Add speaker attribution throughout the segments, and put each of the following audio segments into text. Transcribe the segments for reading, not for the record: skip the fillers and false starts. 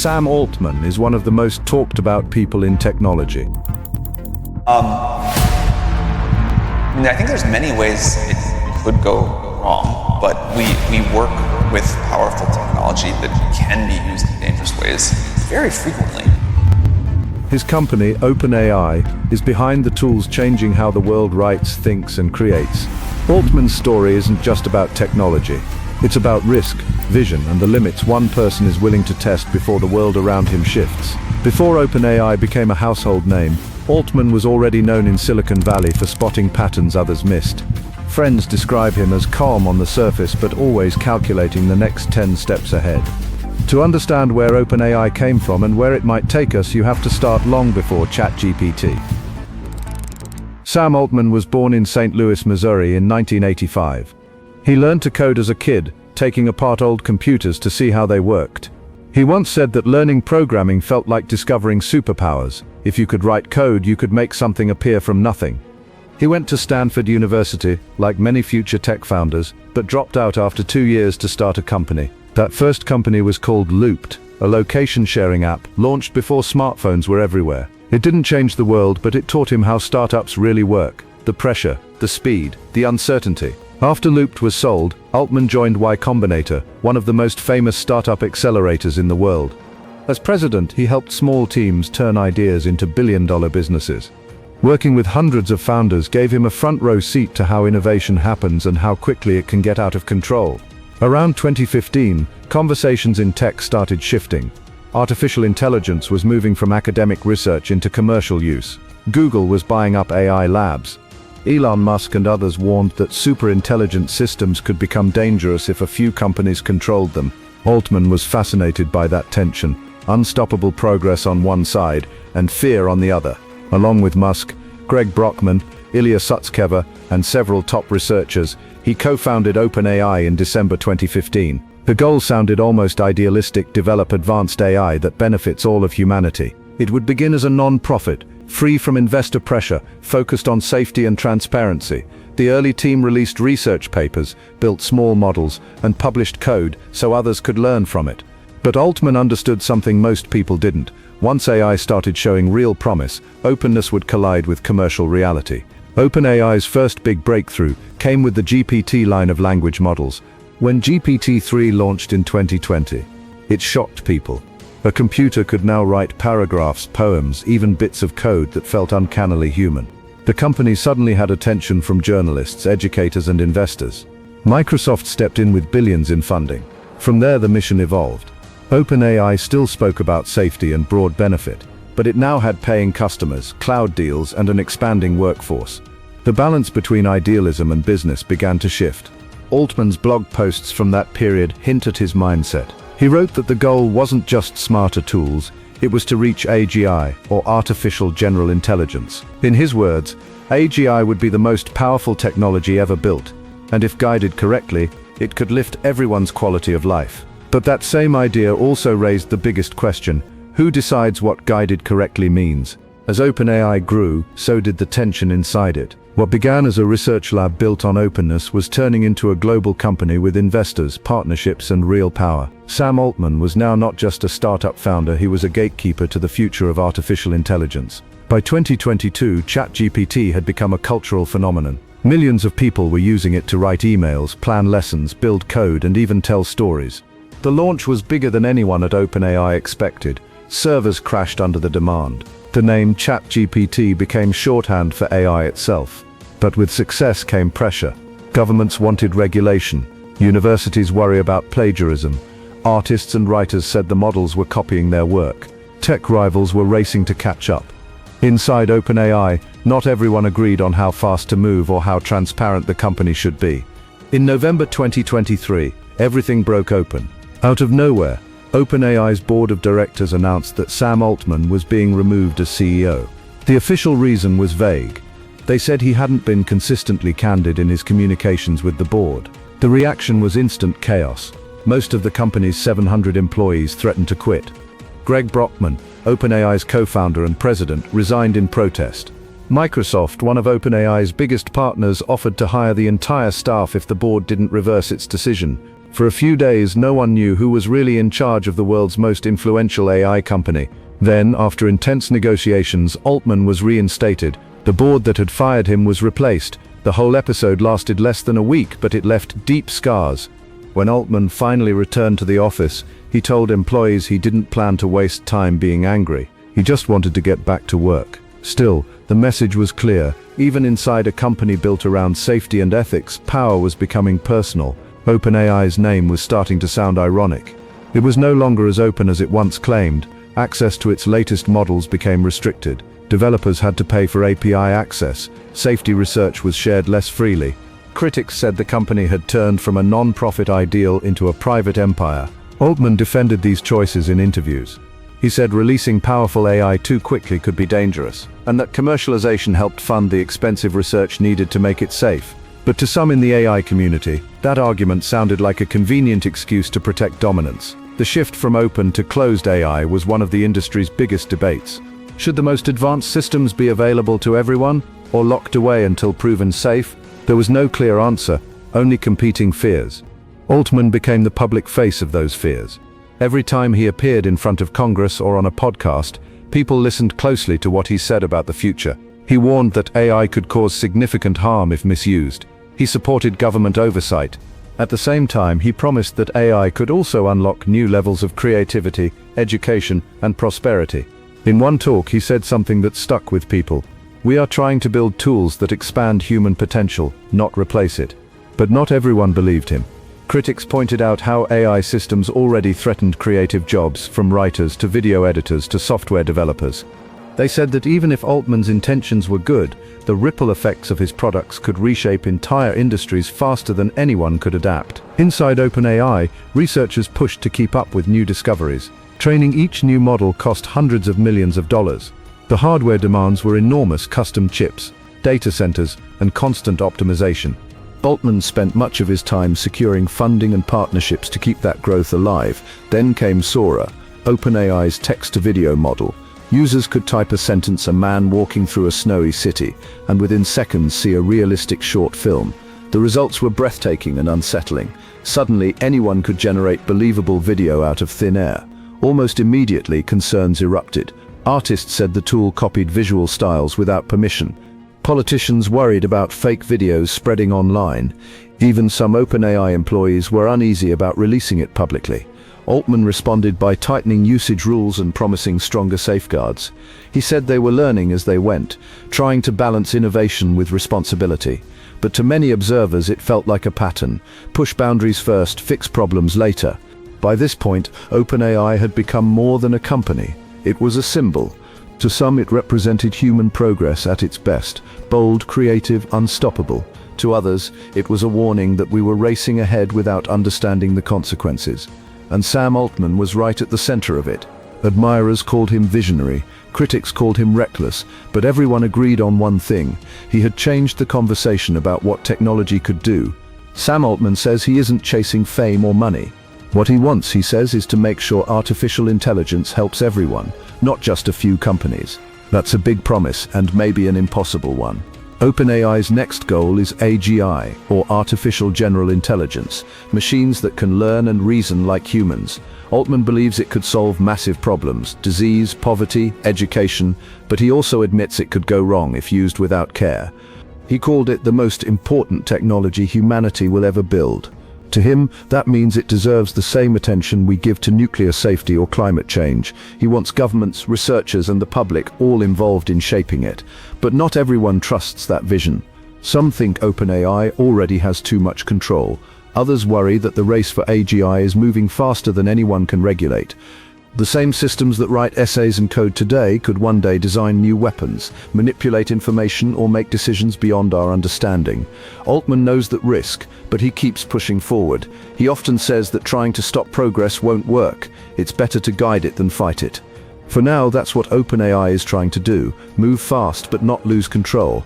Speaker 1: Sam Altman is one of the most talked about people in technology.
Speaker 2: I think there's many ways it could go wrong, but we work with powerful technology that can be used in dangerous ways very frequently.
Speaker 1: His company, OpenAI, is behind the tools changing how the world writes, thinks, and creates. Altman's story isn't just about technology. It's about risk, vision, and the limits one person is willing to test before the world around him shifts. Before OpenAI became a household name, Altman was already known in Silicon Valley for spotting patterns others missed. Friends describe him as calm on the surface but always calculating the next 10 steps ahead. To understand where OpenAI came from and where it might take us, you have to start long before ChatGPT. Sam Altman was born in St. Louis, Missouri in 1985. He learned to code as a kid, taking apart old computers to see how they worked. He once said that learning programming felt like discovering superpowers. If you could write code, you could make something appear from nothing. He went to Stanford University, like many future tech founders, but dropped out after 2 years to start a company. That first company was called Looped, a location-sharing app launched before smartphones were everywhere. It didn't change the world, but it taught him how startups really work. The pressure, the speed, the uncertainty. After Looped was sold, Altman joined Y Combinator, one of the most famous startup accelerators in the world. As president, he helped small teams turn ideas into billion-dollar businesses. Working with hundreds of founders gave him a front-row seat to how innovation happens and how quickly it can get out of control. Around 2015, conversations in tech started shifting. Artificial intelligence was moving from academic research into commercial use. Google was buying up AI labs. Elon Musk and others warned that super-intelligent systems could become dangerous if a few companies controlled them. Altman was fascinated by that tension, unstoppable progress on one side and fear on the other. Along with Musk, Greg Brockman, Ilya Sutskever, and several top researchers, he co-founded OpenAI in December 2015. The goal sounded almost idealistic: develop advanced AI that benefits all of humanity. It would begin as a non-profit, free from investor pressure, focused on safety and transparency. The early team released research papers, built small models, and published code so others could learn from it. But Altman understood something most people didn't. Once AI started showing real promise, openness would collide with commercial reality. OpenAI's first big breakthrough came with the GPT line of language models. When GPT-3 launched in 2020, it shocked people. A computer could now write paragraphs, poems, even bits of code that felt uncannily human. The company suddenly had attention from journalists, educators, and investors. Microsoft stepped in with billions in funding. From there, the mission evolved. OpenAI still spoke about safety and broad benefit, but it now had paying customers, cloud deals, and an expanding workforce. The balance between idealism and business began to shift. Altman's blog posts from that period hint at his mindset. He wrote that the goal wasn't just smarter tools, it was to reach AGI, or Artificial General Intelligence. In his words, AGI would be the most powerful technology ever built, and if guided correctly, it could lift everyone's quality of life. But that same idea also raised the biggest question: who decides what guided correctly means? As OpenAI grew, so did the tension inside it. What began as a research lab built on openness was turning into a global company with investors, partnerships, and real power. Sam Altman was now not just a startup founder, he was a gatekeeper to the future of artificial intelligence. By 2022, ChatGPT had become a cultural phenomenon. Millions of people were using it to write emails, plan lessons, build code, and even tell stories. The launch was bigger than anyone at OpenAI expected. Servers crashed under the demand. The name ChatGPT became shorthand for AI itself. But with success came pressure. Governments wanted regulation. Universities worry about plagiarism. Artists and writers said the models were copying their work. Tech rivals were racing to catch up. Inside OpenAI, not everyone agreed on how fast to move or how transparent the company should be. In November 2023, everything broke open. Out of nowhere, OpenAI's board of directors announced that Sam Altman was being removed as CEO. The official reason was vague. They said he hadn't been consistently candid in his communications with the board. The reaction was instant chaos. Most of the company's 700 employees threatened to quit. Greg Brockman, OpenAI's co-founder and president, resigned in protest. Microsoft, one of OpenAI's biggest partners, offered to hire the entire staff if the board didn't reverse its decision. For a few days, no one knew who was really in charge of the world's most influential AI company. Then, after intense negotiations, Altman was reinstated. The board that had fired him was replaced. The whole episode lasted less than a week, but it left deep scars. When Altman finally returned to the office, he told employees he didn't plan to waste time being angry. He just wanted to get back to work. Still, the message was clear. Even inside a company built around safety and ethics, power was becoming personal. OpenAI's name was starting to sound ironic. It was no longer as open as it once claimed. Access to its latest models became restricted. Developers had to pay for API access. Safety research was shared less freely. Critics said the company had turned from a non-profit ideal into a private empire. Altman defended these choices in interviews. He said releasing powerful AI too quickly could be dangerous, and that commercialization helped fund the expensive research needed to make it safe. But to some in the AI community, that argument sounded like a convenient excuse to protect dominance. The shift from open to closed AI was one of the industry's biggest debates. Should the most advanced systems be available to everyone, or locked away until proven safe? There was no clear answer, only competing fears. Altman became the public face of those fears. Every time he appeared in front of Congress or on a podcast, people listened closely to what he said about the future. He warned that AI could cause significant harm if misused. He supported government oversight. At the same time, he promised that AI could also unlock new levels of creativity, education, and prosperity. In one talk, he said something that stuck with people. "We are trying to build tools that expand human potential, not replace it." But not everyone believed him. Critics pointed out how AI systems already threatened creative jobs, from writers to video editors to software developers. They said that even if Altman's intentions were good, the ripple effects of his products could reshape entire industries faster than anyone could adapt. Inside OpenAI, researchers pushed to keep up with new discoveries. Training each new model cost hundreds of millions of dollars. The hardware demands were enormous: custom chips, data centers, and constant optimization. Altman spent much of his time securing funding and partnerships to keep that growth alive. Then came Sora, OpenAI's text-to-video model. Users could type a sentence, a man walking through a snowy city, and within seconds see a realistic short film. The results were breathtaking and unsettling. Suddenly, anyone could generate believable video out of thin air. Almost immediately, concerns erupted. Artists said the tool copied visual styles without permission. Politicians worried about fake videos spreading online. Even some OpenAI employees were uneasy about releasing it publicly. Altman responded by tightening usage rules and promising stronger safeguards. He said they were learning as they went, trying to balance innovation with responsibility. But to many observers, it felt like a pattern: push boundaries first, fix problems later. By this point, OpenAI had become more than a company. It was a symbol. To some, it represented human progress at its best: bold, creative, unstoppable. To others, it was a warning that we were racing ahead without understanding the consequences. And Sam Altman was right at the center of it. Admirers called him visionary, critics called him reckless, but everyone agreed on one thing: he had changed the conversation about what technology could do. Sam Altman says he isn't chasing fame or money. What he wants, he says, is to make sure artificial intelligence helps everyone, not just a few companies. That's a big promise, and maybe an impossible one. OpenAI's next goal is AGI, or Artificial General Intelligence, machines that can learn and reason like humans. Altman believes it could solve massive problems: disease, poverty, education, but he also admits it could go wrong if used without care. He called it the most important technology humanity will ever build. To him, that means it deserves the same attention we give to nuclear safety or climate change. He wants governments, researchers, and the public all involved in shaping it. But not everyone trusts that vision. Some think OpenAI already has too much control. Others worry that the race for AGI is moving faster than anyone can regulate. The same systems that write essays and code today could one day design new weapons, manipulate information, or make decisions beyond our understanding. Altman knows that risk, but he keeps pushing forward. He often says that trying to stop progress won't work. It's better to guide it than fight it. For now, that's what OpenAI is trying to do: move fast but not lose control.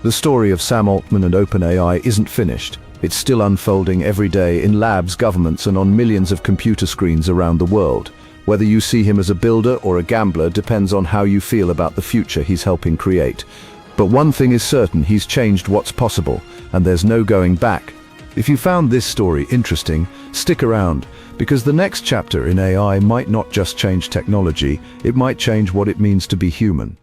Speaker 1: The story of Sam Altman and OpenAI isn't finished. It's still unfolding every day in labs, governments, and on millions of computer screens around the world. Whether you see him as a builder or a gambler depends on how you feel about the future he's helping create. But one thing is certain: he's changed what's possible, and there's no going back. If you found this story interesting, stick around, because the next chapter in AI might not just change technology, it might change what it means to be human.